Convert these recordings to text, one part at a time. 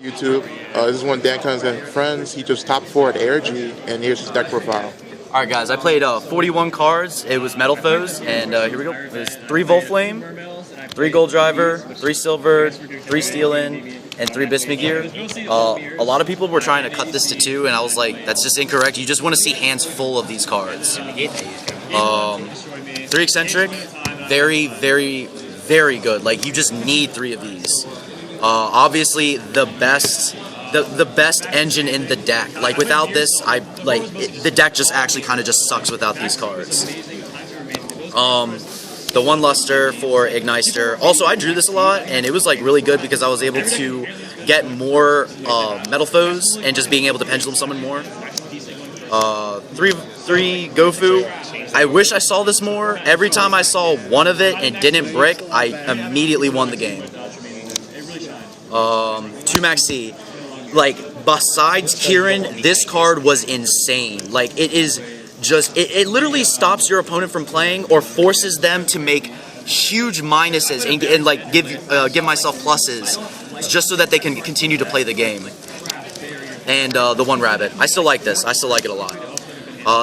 YouTube. This is one Dan Cunningham friends. He just top 4 at ARG, and here's his deck profile. Alright guys, I played 41 cards. It was Metalfoes, and here we go. There's 3 Volflame, 3 Gold Driver, 3 Silver, 3 Steelin, and 3 Bismugear. A lot of people were trying to cut this to 2, and I was like, that's just incorrect. You just want to see hands full of these cards. 3 Eccentric, very, very, very good. Like, you just need 3 of these. Obviously, the best engine in the deck. Like, without this, the deck just actually kind of just sucks without these cards. The 1 Luster for Igniter. Also, I drew this a lot, and it was like really good because I was able to get more Metalfoes and just being able to pendulum summon more. 3 Gofu. I wish I saw this more. Every time I saw one of it and didn't brick, I immediately won the game. 2 Maxi. Like, besides Kieran, this card was insane. Like, it is just, it literally stops your opponent from playing or forces them to make huge minuses and like give myself pluses just so that they can continue to play the game. And the 1 Rabbit. I still like this. I still like it a lot.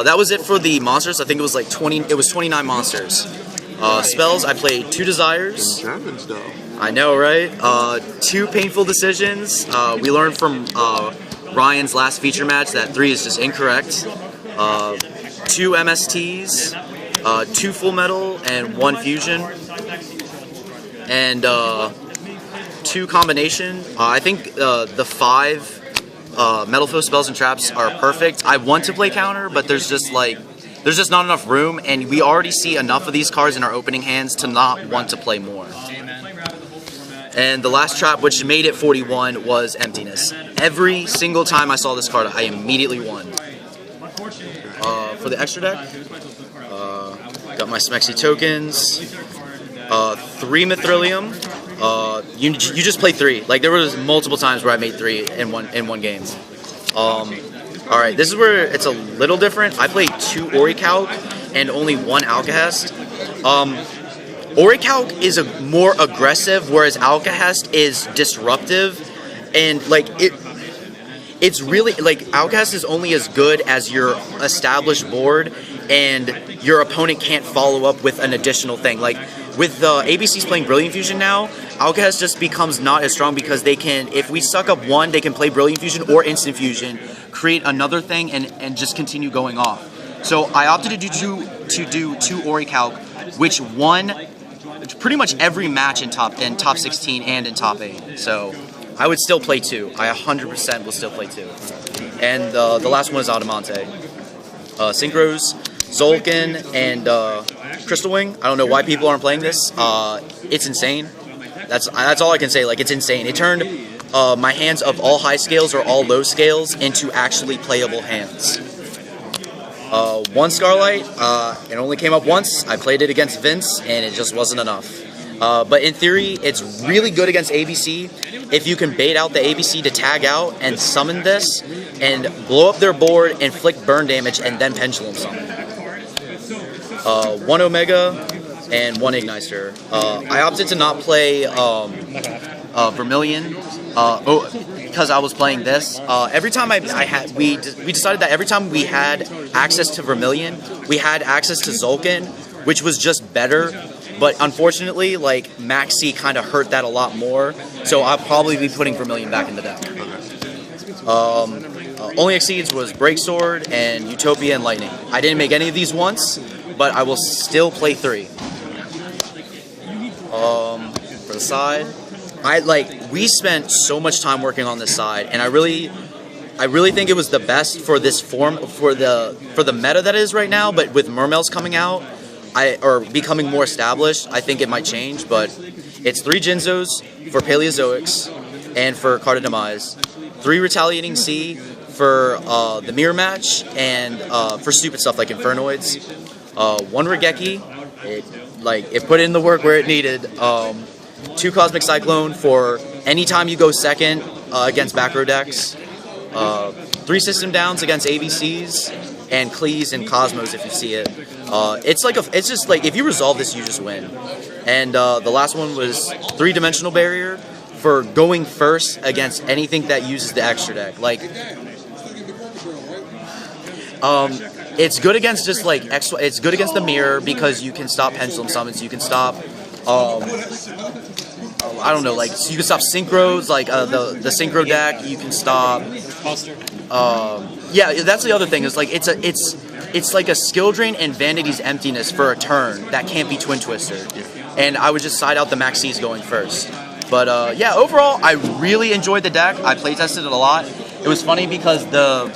That was it for the monsters. I think it was like 29 monsters. Spells, I played 2 Desires. I know, right? 2 Painful Decisions. We learned from Ryan's last feature match that 3 is just incorrect. 2 MSTs, 2 Full Metal, and 1 Fusion. And 2 Combination. I think the 5 Metalfoes spells and traps are perfect. I want to play counter, but there's just not enough room, and we already see enough of these cards in our opening hands to not want to play more. And the last trap, which made it 41, was Emptiness. Every single time I saw this card, I immediately won. For the extra deck, got my Smexy tokens, 3 Mithrilium. You just played 3. Like, there was multiple times where I made 3 in one game. Alright, this is where it's a little different. I played 2 Orichalc and only 1 Alcahest. Orichalc is more aggressive, whereas Alcahest is disruptive, and like it's really like Alcahest is only as good as your established board, and your opponent can't follow up with an additional thing. Like with ABCs playing Brilliant Fusion now, Alcahest just becomes not as strong because they can, if we suck up 1, they can play Brilliant Fusion or Instant Fusion, create another thing, and just continue going off. So I opted to do 2 Orichalc, which won pretty much every match in top 16 and in top 8. So I would still play 2. I 100% will still play 2. And the last one is Adamante. Synchros, Zolkin, and Crystal Wing. I don't know why people aren't playing this. It's insane. That's all I can say. Like, it's insane. It turned my hands of all high scales or all low scales into actually playable hands. 1 Scarlight, it only came up once. I played it against Vince, and it just wasn't enough. But in theory, it's really good against ABC if you can bait out the ABC to tag out and summon this, and blow up their board, inflict burn damage, and then pendulum summon. 1 Omega and 1 Igniter. I opted to not play Vermilion. Because I was playing this. Every time we decided that every time we had access to Vermilion, we had access to Zolkin, which was just better. But unfortunately, like, Maxi kind of hurt that a lot more. So I'll probably be putting Vermilion back in the deck. Only Exceeds was Breaksword and Utopia and Lightning. I didn't make any of these once, but I will still play 3. For the side. We spent so much time working on this side, and I really think it was the best for this form, for the meta that is right now. But with Mermails coming out, or becoming more established, I think it might change. But it's 3 Jinzos for Paleozoics and for Card of Demise, 3 Retaliating Sea for the mirror match and for stupid stuff like Infernoids, 1 Regeki, it put in the work where it needed. 2 Cosmic Cyclone for anytime you go second against back row decks. 3 System Downs against ABCs, and Cleese and Cosmos if you see it. It's just like if you resolve this, you just win. And the last one was 3 Dimensional Barrier for going first against anything that uses the extra deck. Like, it's good against just like it's good against the mirror because you can stop pendulum summons. You can stop, I don't know, like so you can stop synchros, like the synchro deck. You can stop. Yeah, that's the other thing. Is like it's like a skill drain and Vanity's Emptiness for a turn that can't be Twin Twister. And I would just side out the Maxis going first. But yeah, overall, I really enjoyed the deck. I playtested it a lot. It was funny because the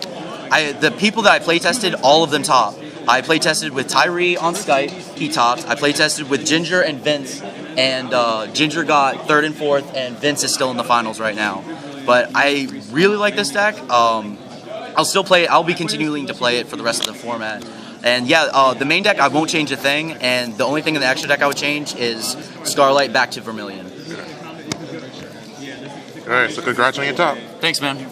people that I playtested, all of them top. I playtested with Tyree on Skype, he topped. I playtested with Ginger and Vince, and Ginger got 3rd and 4th, and Vince is still in the finals right now. But I really like this deck. I'll still play it. I'll be continuing to play it for the rest of the format. And yeah, the main deck, I won't change a thing, and the only thing in the extra deck I would change is Starlight back to Vermilion. All right, so congrats on your top. Thanks, man.